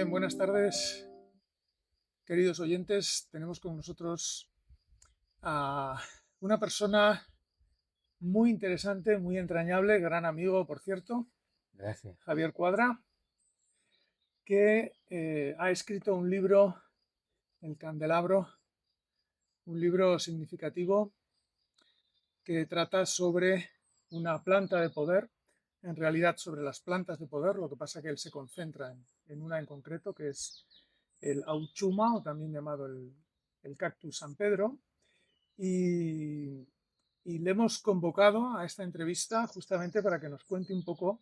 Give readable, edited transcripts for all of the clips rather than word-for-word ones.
Bien, buenas tardes, queridos oyentes. Tenemos con nosotros a una persona muy interesante, muy entrañable, gran amigo, por cierto, Gracias. Javier Cuadra, que ha escrito un libro, El Candelabro, un libro significativo que trata sobre una planta de poder, en realidad sobre las plantas de poder, lo que pasa que él se concentra en una en concreto, que es el auchuma, o también llamado el cactus San Pedro, y, y le hemos convocado a esta entrevista justamente para que nos cuente un poco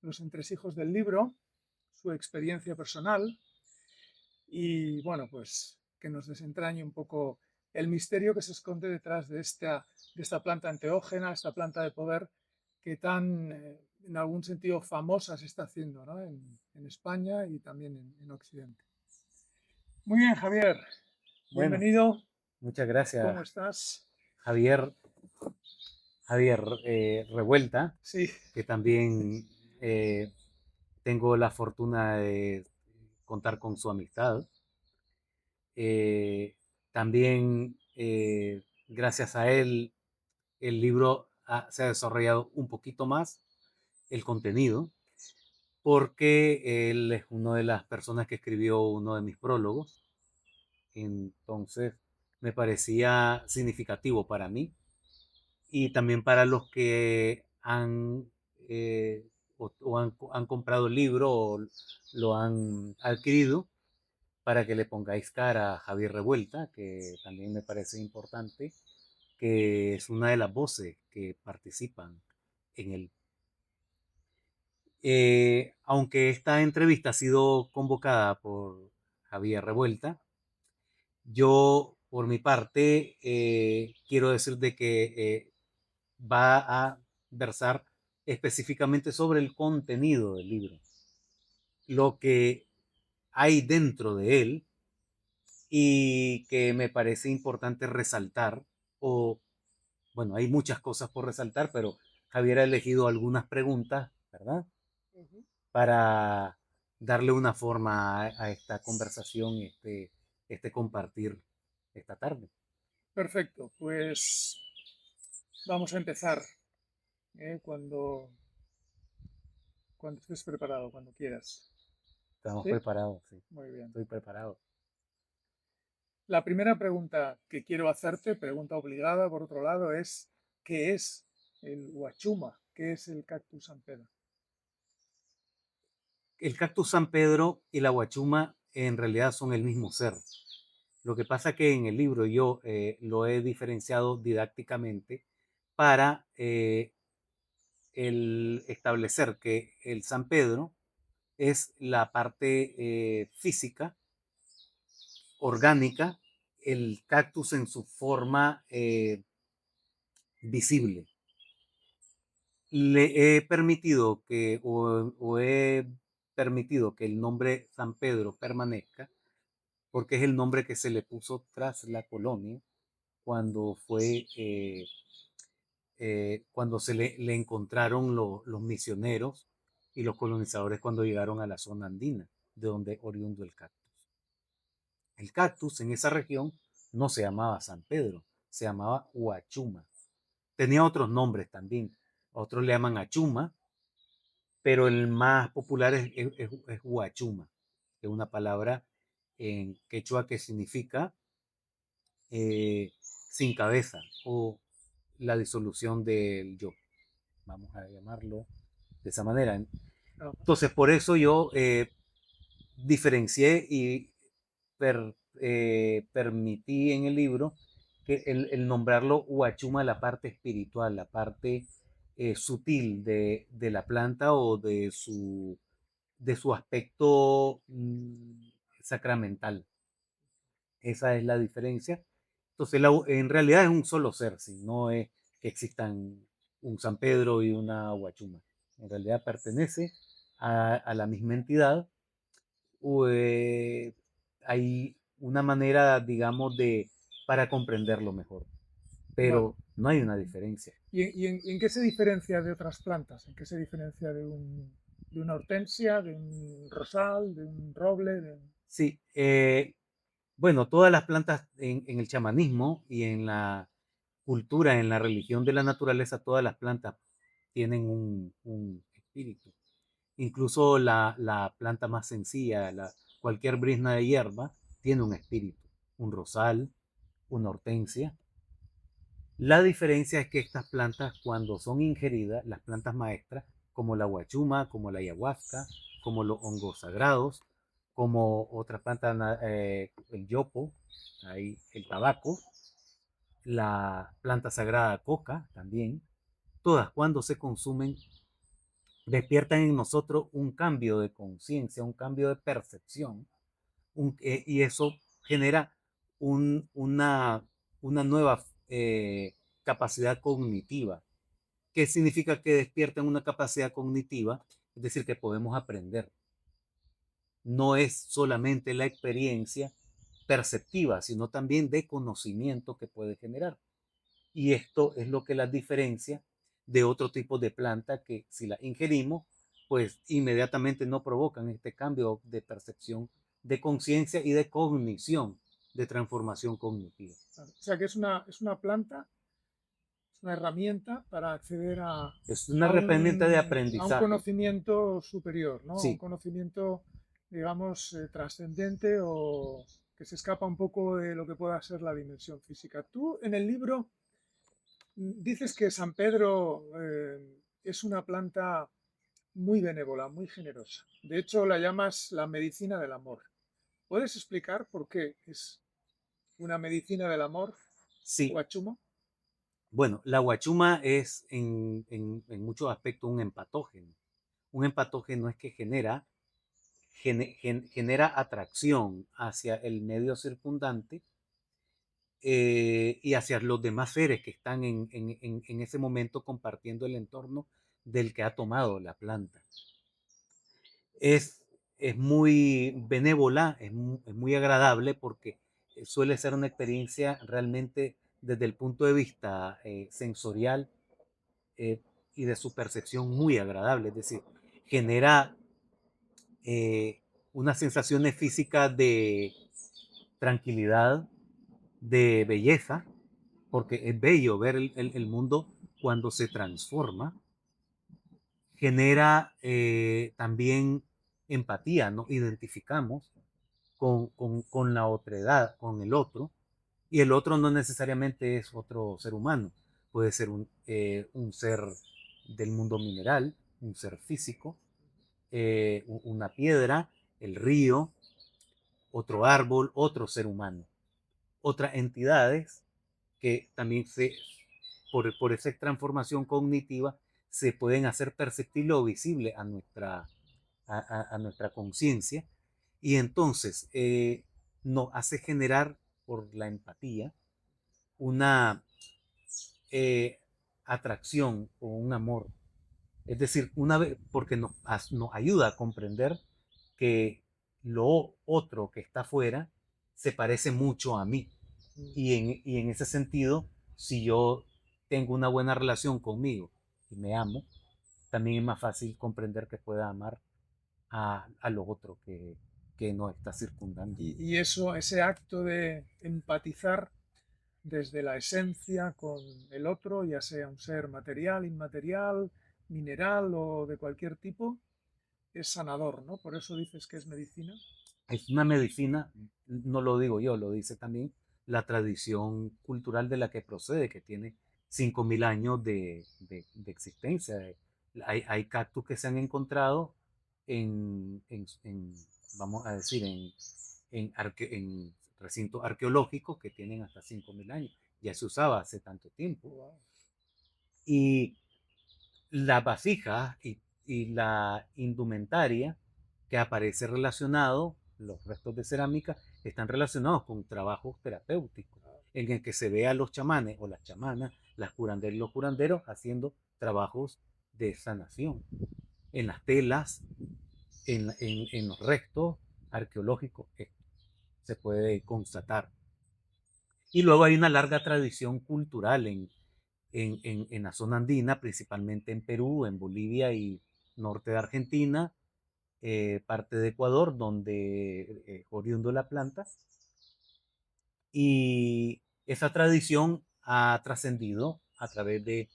los entresijos del libro, su experiencia personal y, bueno, pues que nos desentrañe un poco el misterio que se esconde detrás de esta planta enteógena, esta planta de poder que tan, en algún sentido, famosa se está haciendo, ¿no? En España y también en Occidente. Muy bien, Javier, Bueno, bienvenido. muchas gracias, ¿Cómo estás? Javier, Javier Revuelta, Sí, que también eh, tengo la fortuna de contar con su amistad. Eh, También, gracias a él, el libro se ha desarrollado un poquito más el contenido, porque él es una de las personas que escribió uno de mis prólogos. Entonces, me parecía significativo para mí y también para los que han, han comprado el libro o lo han adquirido, para que le pongáis cara a Javier Revuelta, que también me parece importante, que es una de las voces que participan en él. Aunque esta entrevista ha sido convocada por Javier Revuelta, yo por mi parte quiero decir de que va a versar específicamente sobre el contenido del libro, lo que hay dentro de él, y que me parece importante resaltar, o bueno, hay muchas cosas por resaltar, pero Javier ha elegido algunas preguntas, ¿verdad? Para darle una forma a esta conversación, este compartir esta tarde. perfecto. Pues vamos a empezar, cuando estés preparado, cuando quieras. Estamos ¿Sí? preparados, sí. Muy bien. Estoy preparado. La primera pregunta que quiero hacerte, pregunta obligada por otro lado, es ¿qué es el huachuma? ¿Qué es el cactus San Pedro? El cactus San Pedro y la guachuma en realidad son el mismo ser. Lo que pasa que en el libro yo lo he diferenciado didácticamente para el establecer que el San Pedro es la parte física, orgánica, el cactus en su forma visible. Le he permitido que, o he permitido que el nombre San Pedro permanezca, porque es el nombre que se le puso tras la colonia cuando fue, cuando le encontraron los misioneros y los colonizadores cuando llegaron a la zona andina, de donde oriundo el cactus. El cactus en esa región no se llamaba San Pedro, se llamaba Huachuma. Tenía otros nombres también. Otros le llaman achuma, pero el más popular es Huachuma, que es una palabra en quechua que significa sin cabeza, o la disolución del yo. Vamos a llamarlo de esa manera. No, Entonces, por eso yo diferencié y permití en el libro que el nombrarlo Huachuma, la parte espiritual, la parte sutil de la planta, o de su aspecto sacramental. Esa es la diferencia. Entonces, en realidad es un solo ser, ¿sí? No es que existan un San Pedro y una Huachuma. En realidad pertenece a la misma entidad. eh, Hay una manera, digamos, para comprenderlo mejor, vale. pero no hay una diferencia. ¿Y en qué se diferencia de otras plantas? ¿En qué se diferencia de un...? de una hortensia, de un rosal, de un roble. Sí, bueno, todas las plantas en el chamanismo y en la cultura, en la religión de la naturaleza, todas las plantas tienen un espíritu. Incluso la planta más sencilla, cualquier brizna de hierba, tiene un espíritu, un rosal, una hortensia. La diferencia es que estas plantas, cuando son ingeridas, las plantas maestras, como la guachuma, como la ayahuasca, como los hongos sagrados, como otra planta, el yopo, ahí, el tabaco, la planta sagrada coca también, todas cuando se consumen despiertan en nosotros un cambio de conciencia, un cambio de percepción, y eso genera una nueva capacidad cognitiva. ¿Qué significa que despiertan una capacidad cognitiva? Es decir, que podemos aprender. No es solamente la experiencia perceptiva, sino también de conocimiento que puede generar. Y esto es lo que las diferencia de otro tipo de planta que si la ingerimos, pues inmediatamente no provocan este cambio de percepción, de conciencia y de cognición, de transformación cognitiva. O sea que es una planta, es una herramienta para acceder Es una herramienta de a un aprendizaje. conocimiento superior, ¿no? A un Sí, conocimiento, digamos, trascendente o que se escapa un poco de lo que pueda ser la dimensión física. Tú en el libro dices que San Pedro es una planta muy benévola, muy generosa. De hecho, la llamas la medicina del amor. ¿Puedes explicar por qué es una medicina del amor, sí. Huachuma? Bueno, la guachuma es en muchos aspectos un empatógeno. Un empatógeno es que genera atracción hacia el medio circundante y hacia los demás seres que están en ese momento compartiendo el entorno del que ha tomado la planta. Es, es muy benévola, es muy agradable porque suele ser una experiencia realmente desde el punto de vista sensorial eh, y de su percepción muy agradable, es decir, genera eh, unas sensaciones físicas de tranquilidad, de belleza, porque es bello ver el mundo cuando se transforma, genera también empatía, nos identificamos con la otredad, con el otro, y el otro no necesariamente es otro ser humano, puede ser un ser del mundo mineral, un ser físico, una piedra, el río, otro árbol, otro ser humano, otras entidades que también por esa transformación cognitiva se pueden hacer perceptible o visible a nuestra conciencia y entonces nos hace generar por la empatía una eh, atracción o un amor. Es decir, una vez, porque nos ayuda a comprender que lo otro que está afuera se parece mucho a mí. Y en ese sentido, si yo tengo una buena relación conmigo y me amo, también es más fácil comprender que pueda amar a lo otro que nos está circundando. Y eso, ese acto de empatizar desde la esencia con el otro, ya sea un ser material, inmaterial, mineral o de cualquier tipo, es sanador, ¿no? Por eso dices que es medicina. Es una medicina, no lo digo yo, lo dice también la tradición cultural de la que procede, que tiene 5.000 años de existencia. Hay cactus que se han encontrado en vamos a decir, en recintos arqueológicos que tienen hasta 5.000 años. Ya se usaba hace tanto tiempo. Wow. Y las vasijas y la indumentaria que aparece relacionado, los restos de cerámica, están relacionados con trabajos terapéuticos, en el que se ve a los chamanes o las chamanas, las curanderas y los curanderos haciendo trabajos de sanación en las telas, en los restos arqueológicos, se puede constatar. Y luego hay una larga tradición cultural en la zona andina, principalmente en Perú, en Bolivia y norte de Argentina, parte de Ecuador, donde oriundo la planta. Y esa tradición ha trascendido a través de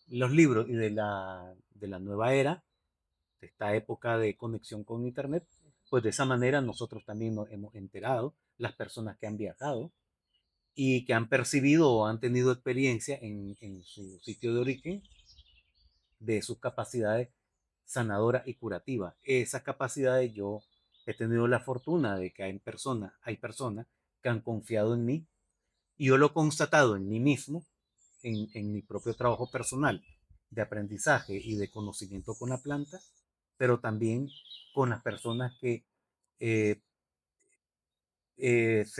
los libros y de la nueva era, de esta época de conexión con Internet. Pues de esa manera nosotros también nos hemos enterado, las personas que han viajado y que han percibido o han tenido experiencia en su sitio de origen de sus capacidades sanadoras y curativas. Esas capacidades yo he tenido la fortuna de que hay personas que han confiado en mí y yo lo he constatado en mí mismo, en mi propio trabajo personal de aprendizaje y de conocimiento con la planta, pero también con las personas que eh,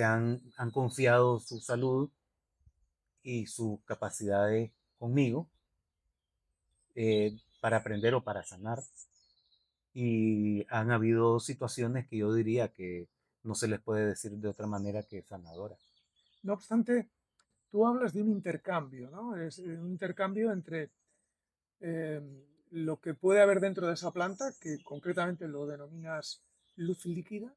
han confiado su salud y sus capacidades conmigo para aprender o para sanar. Y han habido situaciones que yo diría que no se les puede decir de otra manera que sanadoras. No obstante, tú hablas de un intercambio, ¿no? Es un intercambio entre eh, lo que puede haber dentro de esa planta, que concretamente lo denominas luz líquida,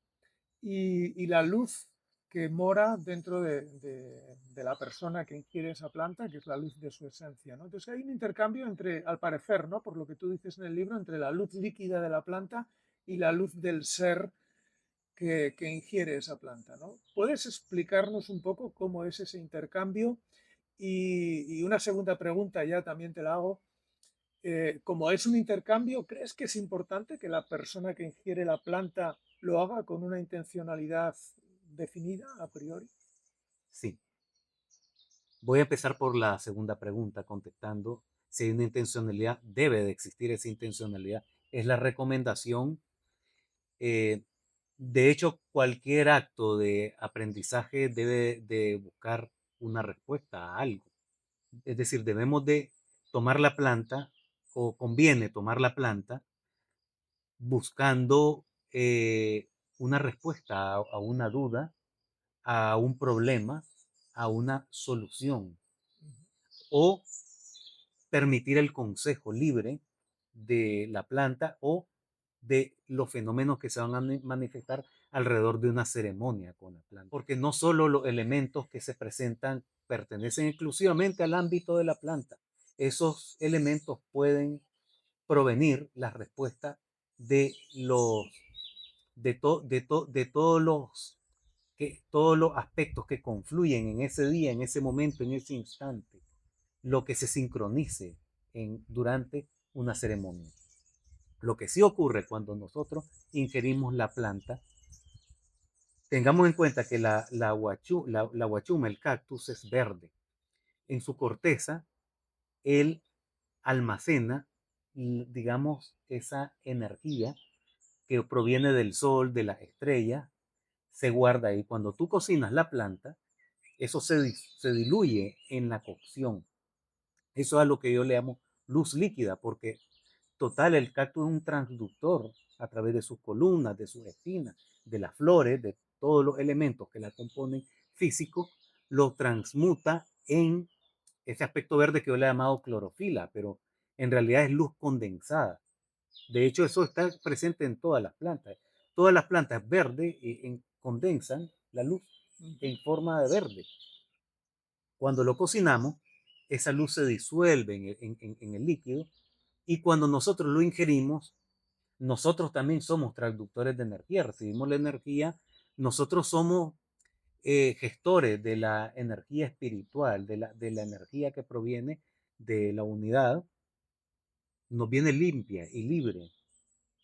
y la luz que mora dentro de la persona que ingiere esa planta, que es la luz de su esencia, ¿no? Entonces hay un intercambio entre, al parecer, ¿no? Por lo que tú dices en el libro, entre la luz líquida de la planta y la luz del ser que ingiere esa planta, ¿no? ¿Puedes explicarnos un poco cómo es ese intercambio? Y una segunda pregunta ya también te la hago. Como es un intercambio, ¿crees que es importante que la persona que ingiere la planta lo haga con una intencionalidad definida a priori? Sí, voy a empezar por la segunda pregunta, contestando si hay una intencionalidad, debe de existir esa intencionalidad. Es la recomendación. eh, de hecho, cualquier acto de aprendizaje debe de buscar una respuesta a algo. Es decir, debemos de tomar la planta o conviene tomar la planta buscando una respuesta a una duda, a un problema, a una solución o permitir el consejo libre de la planta o de los fenómenos que se van a manifestar alrededor de una ceremonia con la planta. Porque no solo los elementos que se presentan pertenecen exclusivamente al ámbito de la planta. Esos elementos pueden provenir las respuestas de los de todos los aspectos que confluyen en ese día, en ese momento, en ese instante, lo que se sincronice durante una ceremonia. Lo que sí ocurre cuando nosotros ingerimos la planta, tengamos en cuenta que la guachuma, el cactus, es verde. En su corteza, él almacena, digamos, esa energía que proviene del sol, de las estrellas, se guarda ahí. Cuando tú cocinas la planta, eso se diluye en la cocción. Eso es a lo que yo le llamo luz líquida, porque total, el cactus es un transductor a través de sus columnas, de sus espinas, de las flores, de todos los elementos que la componen físico, lo transmuta en ese aspecto verde que yo le he llamado clorofila, pero en realidad es luz condensada. De hecho, eso está presente en todas las plantas. Todas las plantas verdes condensan la luz en forma de verde. Cuando lo cocinamos, esa luz se disuelve en el líquido y cuando nosotros lo ingerimos, nosotros también somos transductores de energía, recibimos la energía, nosotros somos gestores de la energía espiritual, de la energía que proviene de la unidad, nos viene limpia y libre.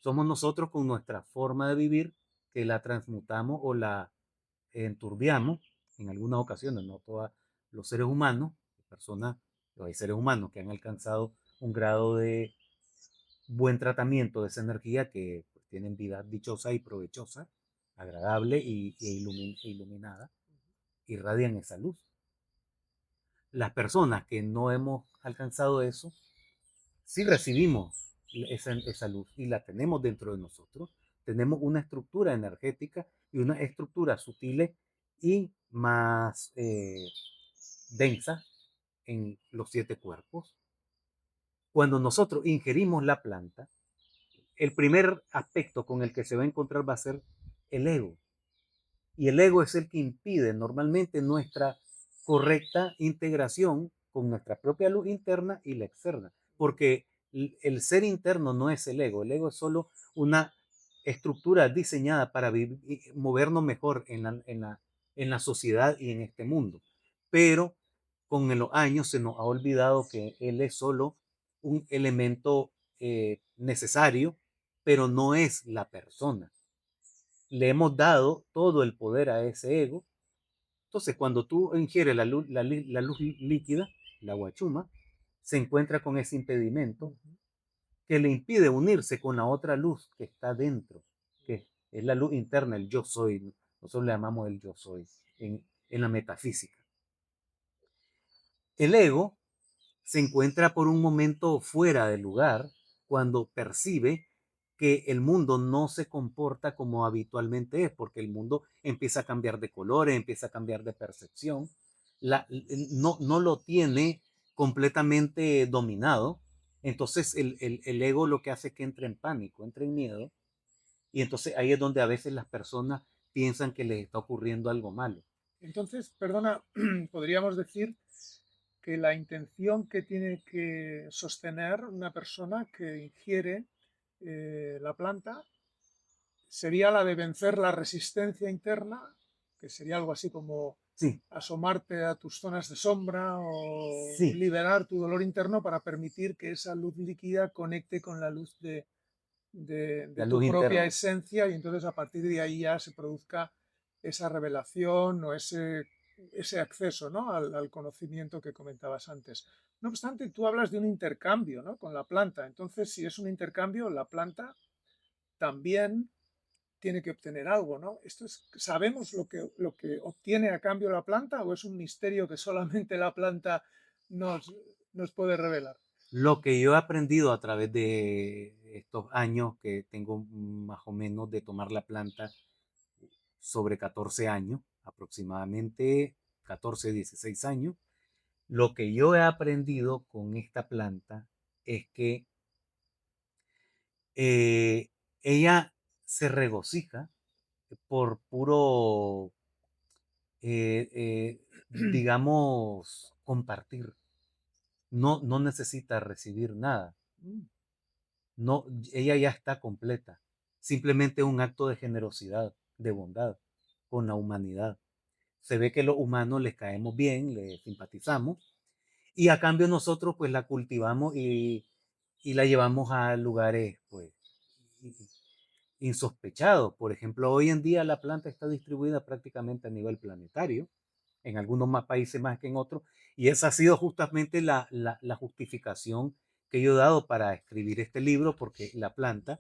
Somos nosotros con nuestra forma de vivir que la transmutamos o la enturbiamos en algunas ocasiones, no todos los seres humanos, personas, hay seres humanos que han alcanzado un grado de buen tratamiento de esa energía que pues, tienen vida dichosa y provechosa, agradable iluminada, irradian esa luz. Las personas que no hemos alcanzado eso, sí recibimos esa luz y la tenemos dentro de nosotros. Tenemos una estructura energética y una estructura sutil y más densa en los 7 cuerpos. Cuando nosotros ingerimos la planta, el primer aspecto con el que se va a encontrar va a ser el ego. Y el ego es el que impide normalmente nuestra correcta integración con nuestra propia luz interna y la externa. Porque el ser interno no es el ego es solo una estructura diseñada para movernos mejor en la sociedad y en este mundo. Pero con los años se nos ha olvidado que él es solo un elemento necesario, pero no es la persona. Le hemos dado todo el poder a ese ego. Entonces, cuando tú ingieres la luz líquida, la guachuma, se encuentra con ese impedimento que le impide unirse con la otra luz que está dentro, que es la luz interna, el yo soy. Nosotros le llamamos el yo soy en la metafísica. El ego se encuentra por un momento fuera de lugar cuando percibe que el mundo no se comporta como habitualmente es, porque el mundo empieza a cambiar de colores, empieza a cambiar de percepción, no lo tiene completamente dominado. Entonces el ego lo que hace es que entre en pánico, entre en miedo, y entonces ahí es donde a veces las personas piensan que les está ocurriendo algo malo. Entonces, perdona, podríamos decir que la intención que tiene que sostener una persona que ingiere la planta sería la de vencer la resistencia interna, que sería algo así como Sí, asomarte a tus zonas de sombra o sí, liberar tu dolor interno para permitir que esa luz líquida conecte con la luz de la tu luz propia interna. esencia y entonces a partir de ahí ya se produzca esa revelación o ese acceso, ¿no? Al conocimiento que comentabas antes. No obstante, tú hablas de un intercambio, ¿no? Con la planta. Entonces, si es un intercambio, la planta también tiene que obtener algo, ¿no? ¿Sabemos lo que obtiene a cambio la planta o es un misterio que solamente la planta nos, nos puede revelar? Lo que yo he aprendido a través de estos años que tengo más o menos de tomar la planta, sobre 14 años, aproximadamente 14, 16 años, lo que yo he aprendido con esta planta es que eh, ella se regocija por puro, digamos, compartir. No necesita recibir nada. Mm. No, ella ya está completa. Simplemente un acto de generosidad, de bondad con la humanidad. Se ve que los humanos les caemos bien, les simpatizamos y a cambio nosotros pues la cultivamos y la llevamos a lugares pues insospechados. Por ejemplo, hoy en día la planta está distribuida prácticamente a nivel planetario, en algunos más países más que en otros, y esa ha sido justamente la justificación que yo he dado para escribir este libro, porque la planta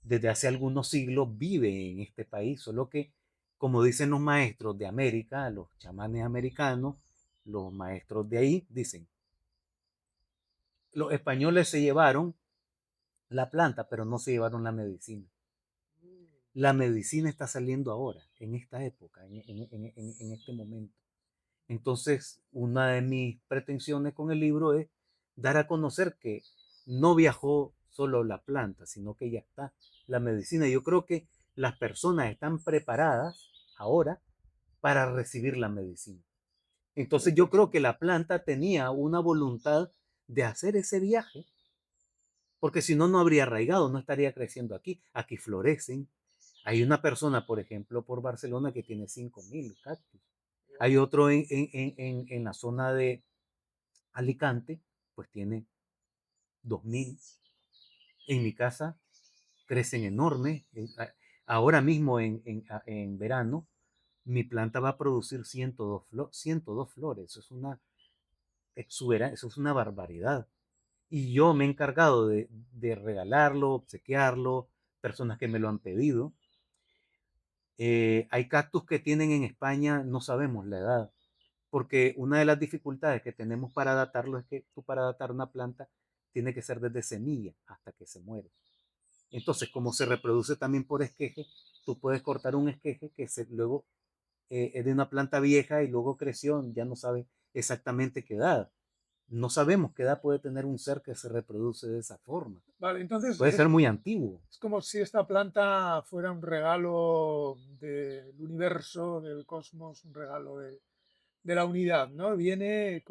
desde hace algunos siglos vive en este país, solo que, como dicen los maestros de América, los chamanes americanos, los maestros de ahí, dicen, los españoles se llevaron la planta, pero no se llevaron la medicina. La medicina está saliendo ahora, en esta época, en este momento. Entonces, una de mis pretensiones con el libro es dar a conocer que no viajó solo la planta, sino que ya está la medicina. Yo creo que las personas están preparadas ahora para recibir la medicina. Qué Entonces yo creo que interesante. la planta tenía una voluntad de hacer ese viaje, porque si no, no habría arraigado, no estaría creciendo aquí. Aquí florecen. Hay una persona, por ejemplo, por Barcelona que tiene 5.000 cactus. Hay otro en la zona de Alicante, pues tiene 2.000. En mi casa crecen enormes. Ahora mismo en verano, mi planta va a producir 102 flores. Eso es una exuberancia, eso es una barbaridad. Y yo me he encargado de regalarlo, obsequiarlo, personas que me lo han pedido. Hay cactus que tienen en España, no sabemos la edad, porque una de las dificultades que tenemos para datarlo es que tú para datar una planta tiene que ser desde semilla hasta que se muere. Entonces, como se reproduce también por esqueje, tú puedes cortar un esqueje que luego es de una planta vieja y luego creció, ya no sabe exactamente qué edad. no sabemos qué edad puede tener un ser que se reproduce de esa forma. Vale, entonces Puede ser muy antiguo. es como si esta planta fuera un regalo del universo, del cosmos, un regalo de la unidad, ¿no? Viene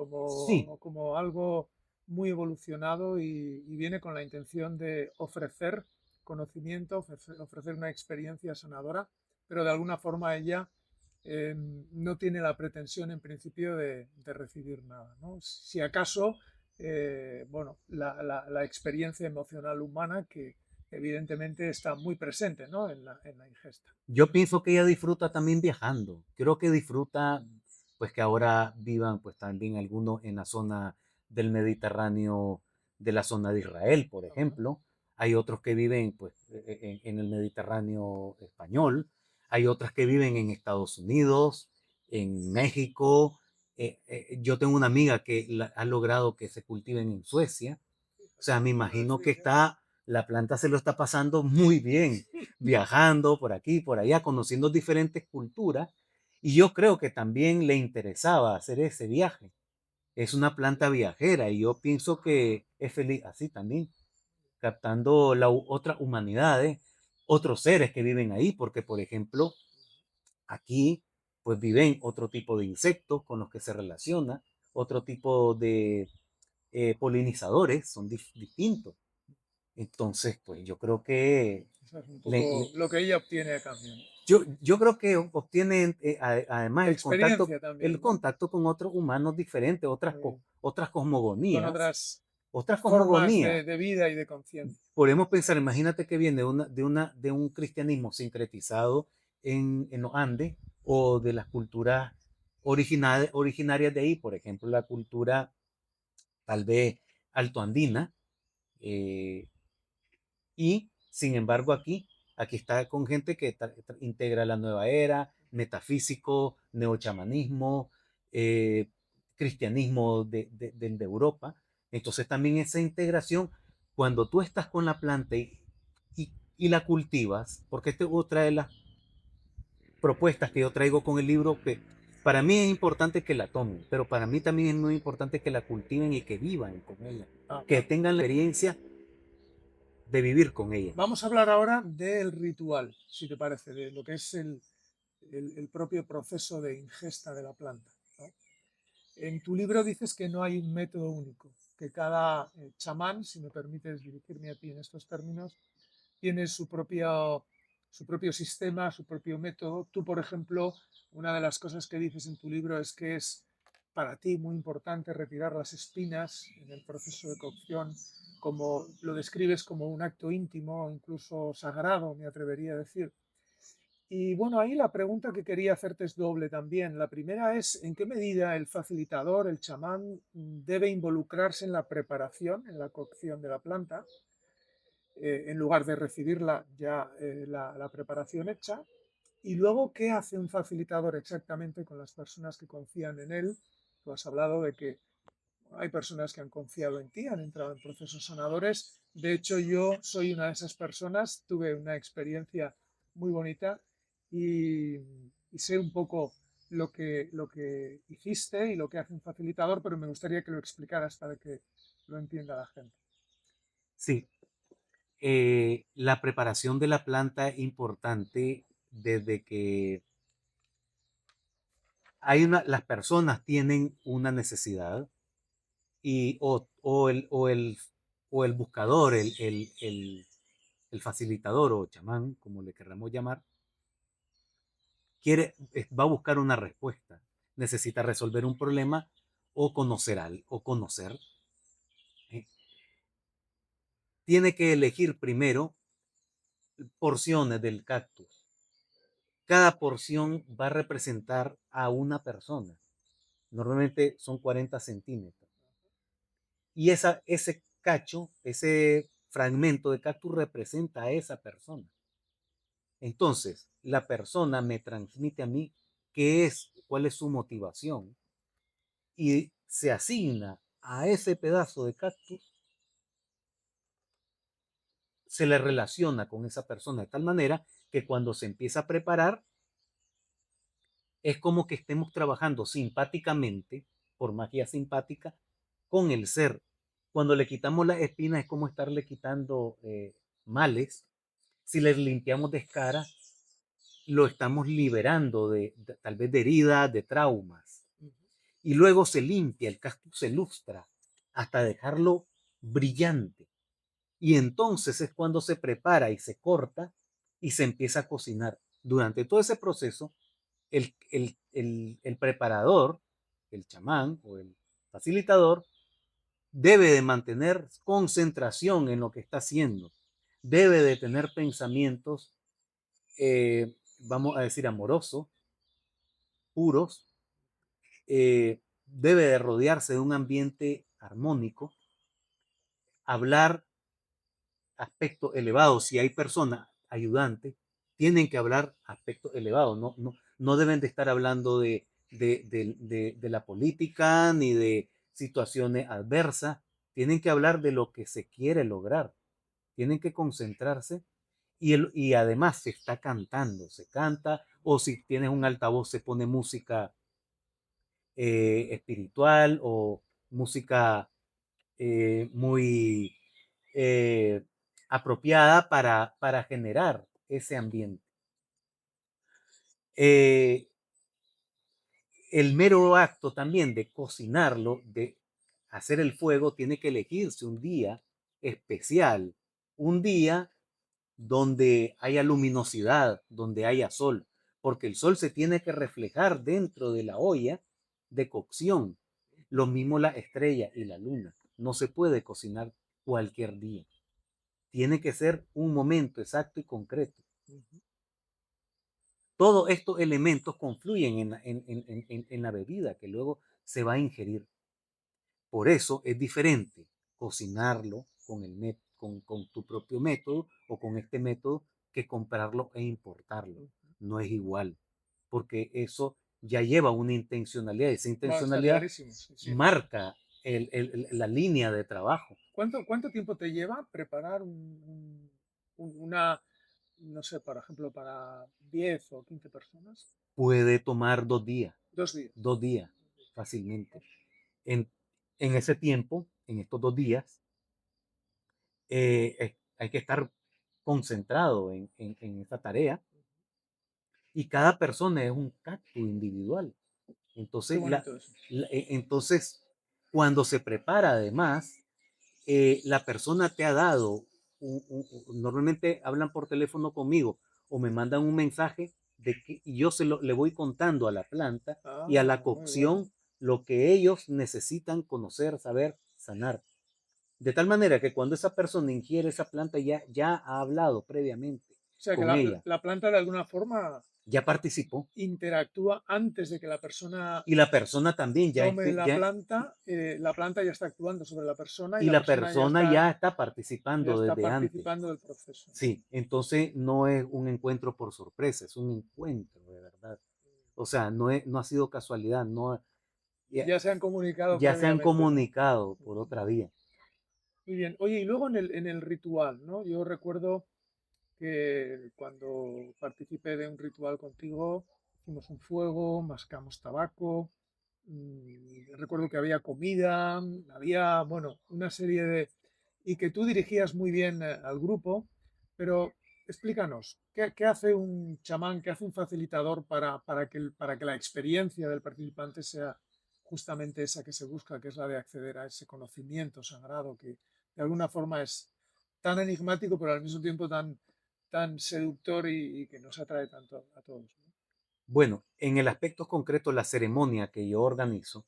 Sí, como algo muy evolucionado y viene con la intención de ofrecer conocimiento, ofrecer una experiencia sanadora, pero de alguna forma ella no tiene la pretensión en principio de recibir nada, ¿no? Si acaso, bueno, la experiencia emocional humana que evidentemente está muy presente, ¿no? En la ingesta. yo pienso que ella disfruta también viajando. Creo que disfruta, pues que ahora vivan, pues también algunos en la zona del Mediterráneo, de la zona de Israel, por Ajá. ejemplo. Hay otros que viven, pues, en el Mediterráneo español. Hay otras que viven en Estados Unidos, en México. Yo tengo una amiga que ha logrado que se cultiven en Suecia. O sea, me Iba a imagino que decir, ¿eh? la planta se lo está pasando muy bien, viajando por aquí, por allá, conociendo diferentes culturas. Y yo creo que también le interesaba hacer ese viaje. Es una planta viajera y yo pienso que es feliz así también, captando otras humanidades, otros seres que viven ahí, porque por ejemplo, aquí pues viven otro tipo de insectos con los que se relaciona, otro tipo de polinizadores, son distintos. Entonces, pues yo creo que Eso es un le- poco le- lo que ella obtiene a cambio, ¿no? yo creo que obtienen además Experiencia el también, ¿no? contacto con otros humanos diferentes, Muy bien. otras Con cosmogonías, otras otras formas cosmogonías. de vida y de conciencia. Podemos pensar, imagínate que viene de un cristianismo sincretizado en los Andes o de las culturas originarias de ahí, por ejemplo, la cultura tal vez altoandina, eh, y sin embargo aquí está con gente que integra la nueva era, metafísico, neochamanismo, eh, cristianismo de Europa. Entonces también esa integración, cuando tú estás con la planta y la cultivas, porque esta es otra de las propuestas que yo traigo con el libro, que para mí es importante que la tomen, pero para mí también es muy importante que la cultiven y que vivan con ella, Ah, que tengan la experiencia de vivir con ella. vamos a hablar ahora del ritual, si te parece, de lo que es el propio proceso de ingesta de la planta, ¿no? En tu libro dices que no hay un método único, que cada chamán, si me permites dirigirme a ti en estos términos, tiene su propio sistema, su propio método. Tú, por ejemplo, una de las cosas que dices en tu libro es que es para ti muy importante retirar las espinas en el proceso de cocción, como lo describes como un acto íntimo, incluso sagrado, me atrevería a decir. Y bueno, ahí la pregunta que quería hacerte es doble también. La primera es, ¿en qué medida el facilitador, el chamán, debe involucrarse en la preparación, en la cocción de la planta? En lugar de recibirla ya la preparación hecha. Y luego, ¿qué hace un facilitador exactamente con las personas que confían en él? Tú has hablado de que hay personas que han confiado en ti, han entrado en procesos sanadores. De hecho, yo soy una de esas personas, tuve una experiencia muy bonita y, y sé un poco lo que hiciste y lo que hace un facilitador, pero me gustaría que lo explicaras para que lo entienda la gente. Sí, la preparación de la planta es importante desde que las personas tienen una necesidad y o el buscador, el facilitador o chamán, como le querramos llamar, va a buscar una respuesta. Necesita resolver un problema o conocer o conocer. ¿Eh? Tiene que elegir primero porciones del cactus. Cada porción va a representar a una persona. Normalmente son 40 centímetros. Y ese cacho, ese fragmento de cactus representa a esa persona. Entonces, la persona me transmite a mí cuál es su motivación y se asigna a ese pedazo de cactus, se le relaciona con esa persona de tal manera que cuando se empieza a preparar, es como que estemos trabajando simpáticamente, por magia simpática, con el ser. Cuando le quitamos las espinas es como estarle quitando males. Si le limpiamos de escara, lo estamos liberando tal vez de heridas, de traumas. Y luego se limpia, el cactus se lustra hasta dejarlo brillante. Y entonces es cuando se prepara y se corta y se empieza a cocinar. Durante todo ese proceso, el preparador, el chamán o el facilitador, debe de mantener concentración en lo que está haciendo. Debe de tener pensamientos, vamos a decir, amorosos, puros. Debe de rodearse de un ambiente armónico, hablar aspectos elevados. Si hay personas ayudantes, tienen que hablar aspectos elevados. No deben de estar hablando de la política ni de situaciones adversas. Tienen que hablar de lo que se quiere lograr. Tienen que concentrarse y además se está cantando, se canta, o si tienes un altavoz se pone música espiritual o música muy eh, apropiada para generar ese ambiente. El mero acto también de cocinarlo, de hacer el fuego, tiene que elegirse un día especial, un día donde haya luminosidad, donde haya sol, porque el sol se tiene que reflejar dentro de la olla de cocción. Lo mismo la estrella y la luna. No se puede cocinar cualquier día. Tiene que ser un momento exacto y concreto. Todos estos elementos confluyen en la bebida que luego se va a ingerir. Por eso es diferente cocinarlo con tu propio método o con este método que comprarlo e importarlo. No es igual, porque eso ya lleva una intencionalidad. Esa No, está intencionalidad clarísimo. Sí, sí. marca la línea de trabajo. ¿Cuánto tiempo te lleva preparar una, no sé, por ejemplo, para 10 o 15 personas? Puede tomar 2 días, 2 días. 2 días fácilmente. En, en ese tiempo, en estos 2 días, hay que estar concentrado en esta tarea y cada persona es un cactus individual. Qué Entonces, bonito eso. entonces cuando se prepara además, la persona te ha dado, normalmente hablan por teléfono conmigo o me mandan un mensaje y yo le voy contando a la planta y a la Muy bueno. cocción lo que ellos necesitan conocer, saber, sanar. De tal manera que cuando esa persona ingiere esa planta ya ha hablado previamente O sea que con ella, la planta de alguna forma ya participó interactúa antes de que la persona y la persona también tome la planta ya está actuando sobre la persona y y la la persona persona ya está participando desde antes. participando del proceso. Sí, entonces no es un encuentro por sorpresa, es un encuentro de verdad. O sea, no ha sido casualidad, ya, Ya se han comunicado ya se han previamente, ¿no? comunicado por otra vía. Muy bien. Oye, y luego en el ritual, ¿no? Yo recuerdo que cuando participé de un ritual contigo, hicimos un fuego, mascamos tabaco, recuerdo que había comida, había, bueno, una serie de... y que tú dirigías muy bien al grupo, pero explícanos, ¿qué hace un chamán, qué hace un facilitador para que la experiencia del participante sea justamente esa que se busca, que es la de acceder a ese conocimiento sagrado que de alguna forma es tan enigmático, pero al mismo tiempo tan seductor y que nos atrae tanto a todos, ¿no? Bueno, en el aspecto concreto, la ceremonia que yo organizo,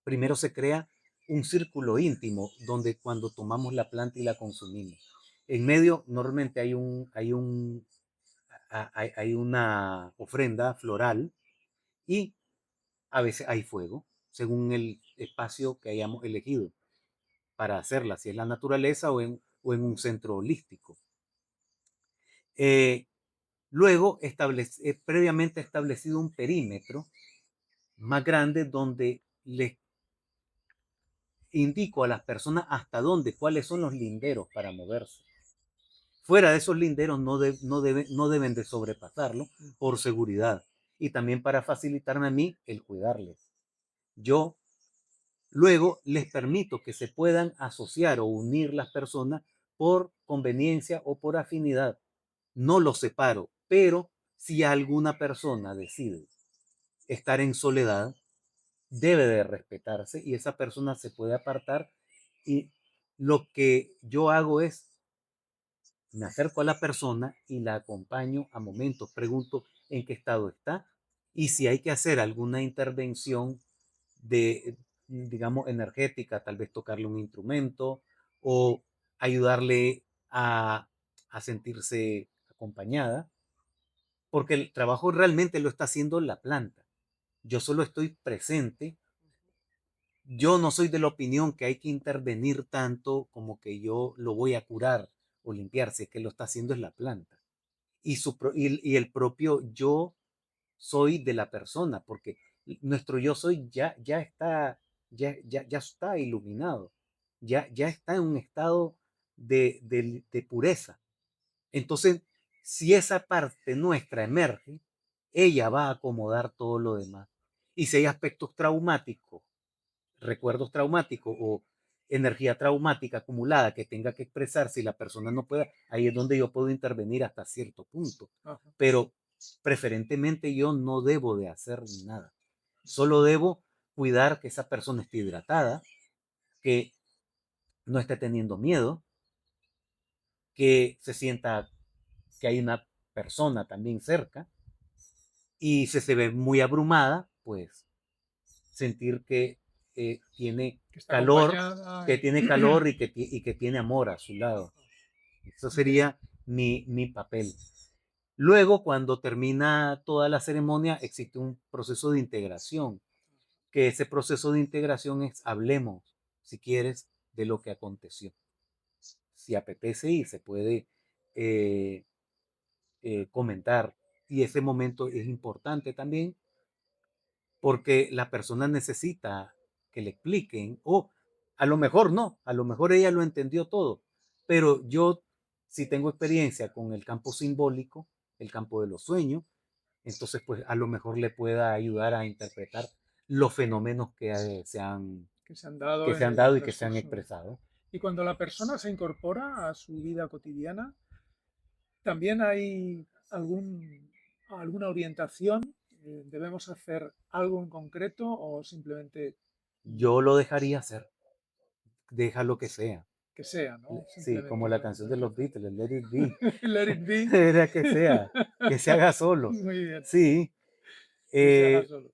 primero se crea un círculo íntimo donde cuando tomamos la planta y la consumimos. En medio normalmente hay una ofrenda floral y a veces hay fuego, según el espacio que hayamos elegido para hacerla, si es la naturaleza o en un centro holístico. Eh, Luego, previamente establecido un perímetro más grande donde les indico a las personas hasta dónde, cuáles son los linderos para moverse. Fuera de esos linderos no deben de sobrepasarlo por seguridad y también para facilitarme a mí el cuidarles. Yo Luego les permito que se puedan asociar o unir las personas por conveniencia o por afinidad. No los separo, pero si alguna persona decide estar en soledad, debe de respetarse y esa persona se puede apartar y lo que yo hago es me acerco a la persona y la acompaño a momentos, pregunto en qué estado está y si hay que hacer alguna intervención de, digamos, energética, tal vez tocarle un instrumento o ayudarle a sentirse acompañada, porque el trabajo realmente lo está haciendo la planta. Yo solo estoy presente. Yo no soy de la opinión que hay que intervenir tanto como que yo lo voy a curar o limpiar, si es que lo está haciendo es la planta. Y el propio yo soy de la persona, porque nuestro yo soy ya está, ya está iluminado, ya está en un estado de pureza. Entonces, si esa parte nuestra emerge, ella va a acomodar todo lo demás. Y si hay aspectos traumáticos, recuerdos traumáticos o energía traumática acumulada que tenga que expresarse y la persona no pueda, ahí es donde yo puedo intervenir hasta cierto punto. Ajá. Pero preferentemente yo no debo de hacer nada. Solo debo cuidar que esa persona esté hidratada, que no esté teniendo miedo, que se sienta que hay una persona también cerca y si se ve muy abrumada, pues sentir Que está acompañada. que tiene calor y que tiene amor a su lado. Eso Bien. sería mi papel. Luego, cuando termina toda la ceremonia, existe un proceso de integración, que ese proceso de integración es hablemos, si quieres, de lo que aconteció. Si apetece y se puede eh, comentar. Y ese momento es importante también porque la persona necesita que le expliquen o a lo mejor no, a lo mejor ella lo entendió todo, pero yo si tengo experiencia con el campo simbólico, el campo de los sueños, entonces pues a lo mejor le pueda ayudar a interpretar los fenómenos Que se han dado que se en han el dado y que se han transcurso. expresado. Y cuando la persona se incorpora a su vida cotidiana, también hay alguna orientación. ¿Debemos hacer algo en concreto o simplemente mm, Yo lo dejaría hacer, deja lo que sea. que sea, ¿no? Sí, como Simplemente la canción de los respetar. Beatles, Let It Be, Let it be. era que se haga solo. Muy bien, Sí, que se haga eh, solo.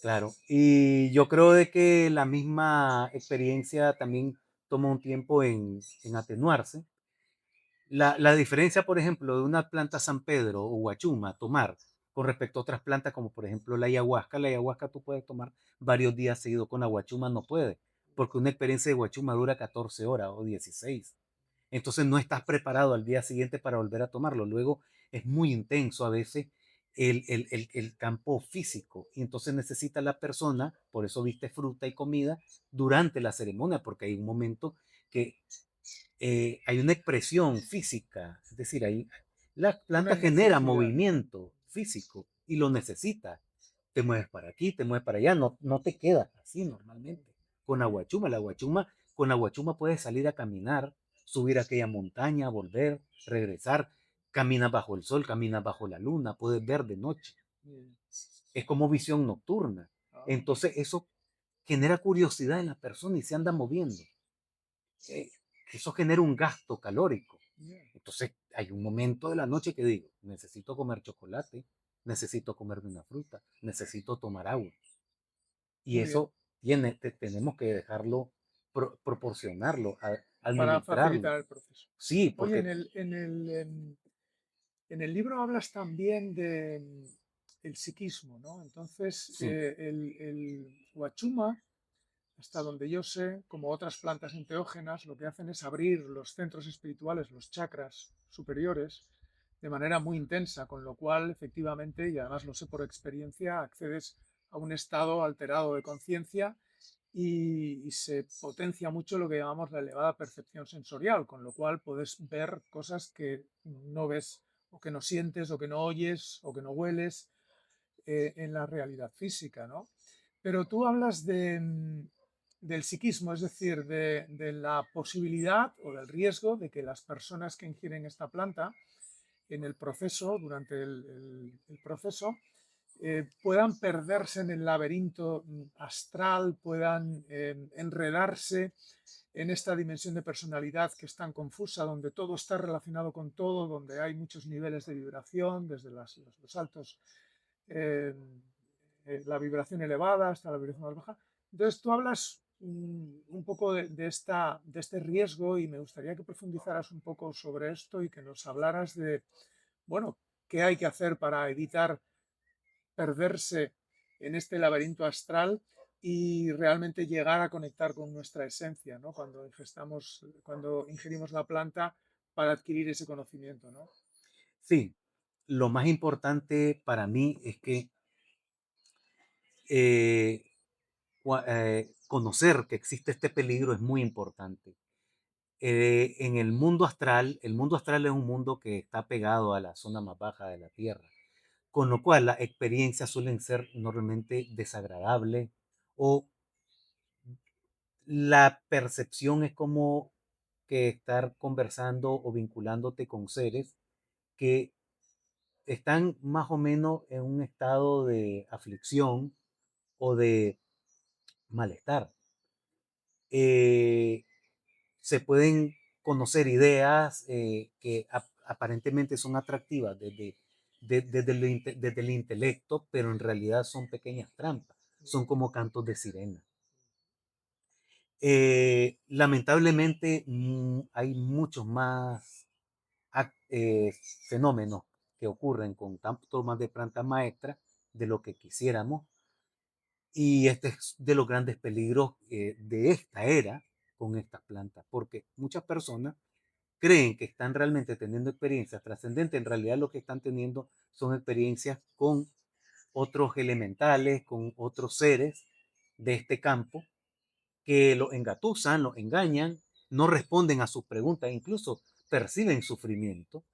claro, y yo creo de que la misma experiencia también toma un tiempo en atenuarse. La diferencia, por ejemplo, de una planta San Pedro o guachuma, tomar, con respecto a otras plantas como por ejemplo la ayahuasca tú puedes tomar varios días seguidos, con la guachuma no puedes, porque una experiencia de guachuma dura 14 horas o 16. Entonces no estás preparado al día siguiente para volver a tomarlo. Luego es muy intenso a veces el campo físico y entonces necesita la persona, por eso viste fruta y comida durante la ceremonia, porque hay un momento que hay una expresión física, es decir, la Una planta genera necesidad. movimiento físico y lo necesita. Te mueves para aquí, te mueves para allá, no te quedas así normalmente. Con aguachuma puedes salir a caminar, subir a aquella montaña, volver, regresar, caminas bajo el sol, caminas bajo la luna, puedes ver de noche. Bien. Es como visión nocturna. Ah, Entonces eso genera curiosidad en la persona y se anda moviendo. eh, Eso genera un gasto calórico. bien. Entonces hay un momento de la noche que digo, necesito comer chocolate, necesito comerme una fruta, necesito tomar agua. Y Muy bien. eso tenemos que dejarlo, proporcionarlo, Para administrarlo. facilitar el proceso. Sí, Oye, porque en el libro hablas también de el psiquismo, ¿no? Entonces, sí, el huachuma, hasta donde yo sé, como otras plantas enteógenas, lo que hacen es abrir los centros espirituales, los chakras superiores, de manera muy intensa, con lo cual, efectivamente, y además lo sé por experiencia, accedes a un estado alterado de conciencia y se potencia mucho lo que llamamos la elevada percepción sensorial, con lo cual puedes ver cosas que no ves o que no sientes o que no oyes o que no hueles en la realidad física, ¿no? Pero tú hablas del psiquismo, es decir, de la posibilidad o del riesgo de que las personas que ingieren esta planta en el proceso, durante el proceso, puedan perderse en el laberinto astral, puedan enredarse en esta dimensión de personalidad que es tan confusa, donde todo está relacionado con todo, donde hay muchos niveles de vibración, desde los altos, eh, la vibración elevada hasta la vibración más baja. Entonces tú hablas un poco de este riesgo y me gustaría que profundizaras un poco sobre esto y que nos hablaras de, bueno, qué hay que hacer para evitar perderse en este laberinto astral y realmente llegar a conectar con nuestra esencia, ¿no? Cuando ingerimos la planta para adquirir ese conocimiento, ¿no? Sí, lo más importante para mí es que eh, conocer que existe este peligro es muy importante. En el mundo astral es un mundo que está pegado a la zona más baja de la Tierra, con lo cual las experiencias suelen ser normalmente desagradables o la percepción es como que estar conversando o vinculándote con seres que están más o menos en un estado de aflicción o de malestar. Eh, Se pueden conocer ideas que aparentemente son atractivas desde el intelecto, pero en realidad son pequeñas trampas, son como cantos de sirena. Lamentablemente hay muchos más eh, fenómenos que ocurren con tanto más de plantas maestras de lo que quisiéramos. Y este es de los grandes peligros de esta era con estas plantas, porque muchas personas creen que están realmente teniendo experiencias trascendentes. En realidad lo que están teniendo son experiencias con otros elementales, con otros seres de este campo que lo engatusan, lo engañan, no responden a sus preguntas, incluso perciben sufrimiento,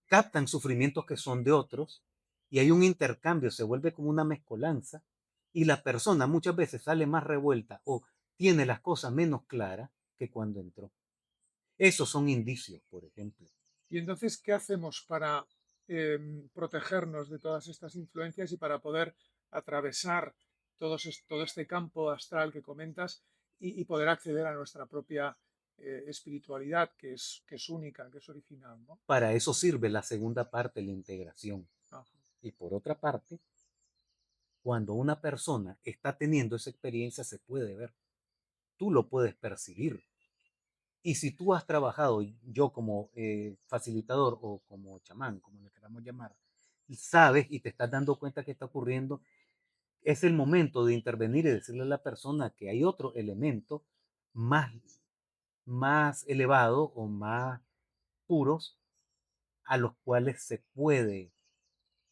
captan sufrimientos que son de otros y hay un intercambio, se vuelve como una mezcolanza y la persona muchas veces sale más revuelta o tiene las cosas menos claras que cuando entró. Esos son indicios, por ejemplo. Y entonces, ¿qué hacemos para protegernos de todas estas influencias y para poder atravesar todo este campo astral que comentas y poder acceder a nuestra propia espiritualidad, que es única, que es original, ¿no? Para eso sirve la segunda parte, la integración. Ajá. Y por otra parte, cuando una persona está teniendo esa experiencia, se puede ver. Tú lo puedes percibir. Y si tú has trabajado, yo como facilitador o como chamán, como le queramos llamar, sabes y te estás dando cuenta que está ocurriendo, es el momento de intervenir y decirle a la persona que hay otro elemento más, más elevado o más puros a los cuales se puede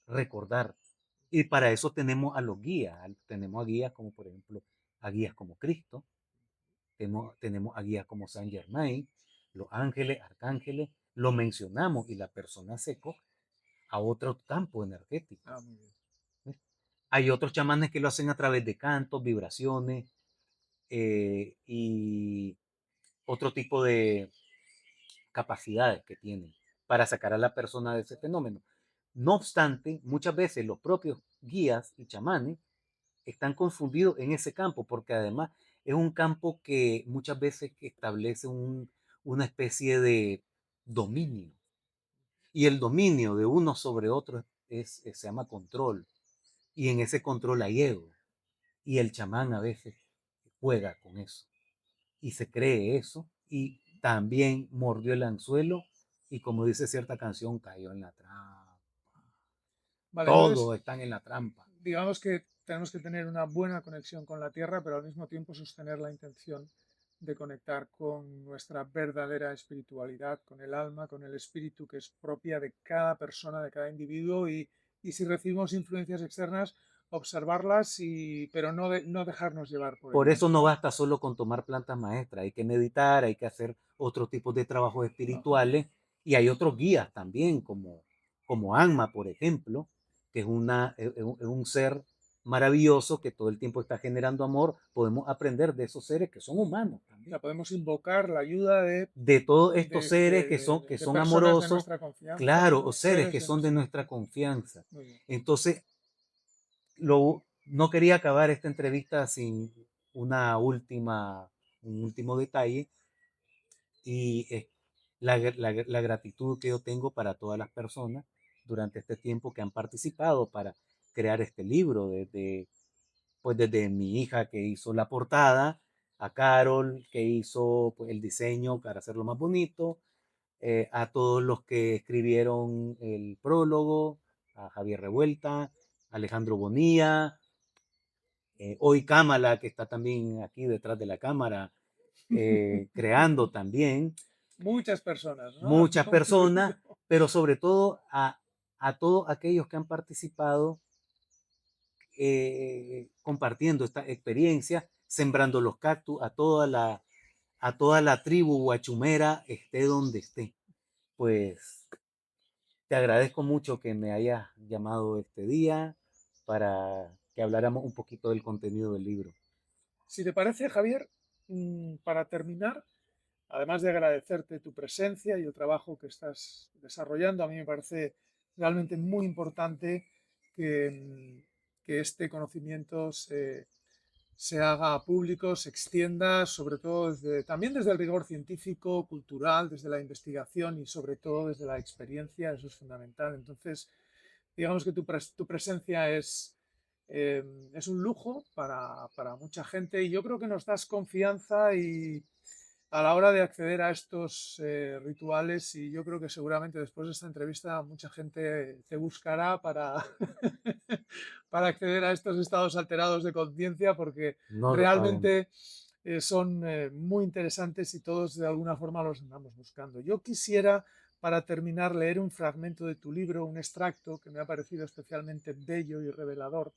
recordar. Y para eso tenemos a los guías, tenemos a guías como por ejemplo, a guías como Cristo, tenemos a guías como Saint Germain, los ángeles, arcángeles, lo mencionamos y la persona se coge a otro campo energético. Ah, muy bien. ¿Ves? Hay otros chamanes que lo hacen a través de cantos, vibraciones y otro tipo de capacidades que tienen para sacar a la persona de ese fenómeno. No obstante, muchas veces los propios guías y chamanes están confundidos en ese campo, porque además es un campo que muchas veces establece una especie de dominio. Y el dominio de uno sobre otro se llama control. Y en ese control hay ego. Y el chamán a veces juega con eso. Y se cree eso. Y también mordió el anzuelo. Y como dice cierta canción, cayó en la trampa. Vale, entonces, Todos están en la trampa. digamos que tenemos que tener una buena conexión con la Tierra, pero al mismo tiempo sostener la intención de conectar con nuestra verdadera espiritualidad, con el alma, con el espíritu que es propia de cada persona, de cada individuo y si recibimos influencias externas, observarlas, pero no dejarnos llevar por Por ellas, eso no ¿no? basta solo con tomar plantas maestras, hay que meditar, hay que hacer otros tipos de trabajos espirituales y hay otros guías también, como Anma, por ejemplo, que es un ser maravilloso que todo el tiempo está generando amor, podemos aprender de esos seres que son humanos O también. sea, podemos invocar la ayuda De todos estos seres que de son personas de amorosos, nuestra confianza, claro, o ¿no? seres Seres que de son de nuestra nuestra confianza. confianza. Muy bien. Entonces, no quería acabar esta entrevista sin un último detalle y la gratitud que yo tengo para todas las personas durante este tiempo que han participado para crear este libro, pues desde mi hija que hizo la portada, a Carol que hizo pues, el diseño para hacerlo más bonito, a todos los que escribieron el prólogo, a Javier Revuelta, Alejandro Bonilla, hoy Cámara, que está también aquí detrás de la cámara, creando también, Muchas personas, ¿no? Han muchas personas, confluido. pero sobre todo a todos aquellos que han participado compartiendo esta experiencia, sembrando los cactus, a toda la tribu guachumera, esté donde esté. Pues te agradezco mucho que me hayas llamado este día para que habláramos un poquito del contenido del libro. Si te parece, Javier, para terminar, además de agradecerte tu presencia y el trabajo que estás desarrollando, a mí me parece realmente muy importante que, que este conocimiento se haga público, se extienda, sobre todo también desde el rigor científico, cultural, desde la investigación y sobre todo desde la experiencia, eso es fundamental. Entonces, digamos que tu presencia es un lujo para mucha gente y yo creo que nos das confianza y a la hora de acceder a estos rituales y yo creo que seguramente después de esta entrevista mucha gente te buscará para, para acceder a estos estados alterados de conciencia porque No lo saben. realmente son muy interesantes y todos de alguna forma los andamos buscando. Yo quisiera, para terminar, leer un fragmento de tu libro, un extracto que me ha parecido especialmente bello y revelador,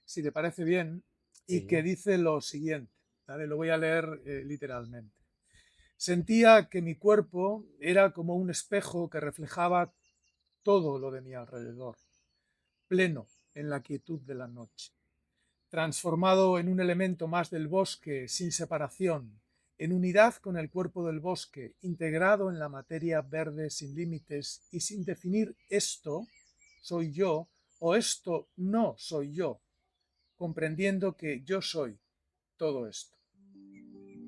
si te parece bien, y Sí. que dice lo siguiente. ¿Vale? Lo voy a leer literalmente. Sentía que mi cuerpo era como un espejo que reflejaba todo lo de mi alrededor, pleno en la quietud de la noche, transformado en un elemento más del bosque sin separación, en unidad con el cuerpo del bosque, integrado en la materia verde sin límites y sin definir esto soy yo o esto no soy yo, comprendiendo que yo soy todo esto.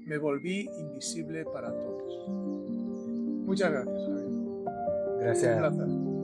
Me volví invisible para todos. Muchas gracias, Javier. Un Gracias, placer.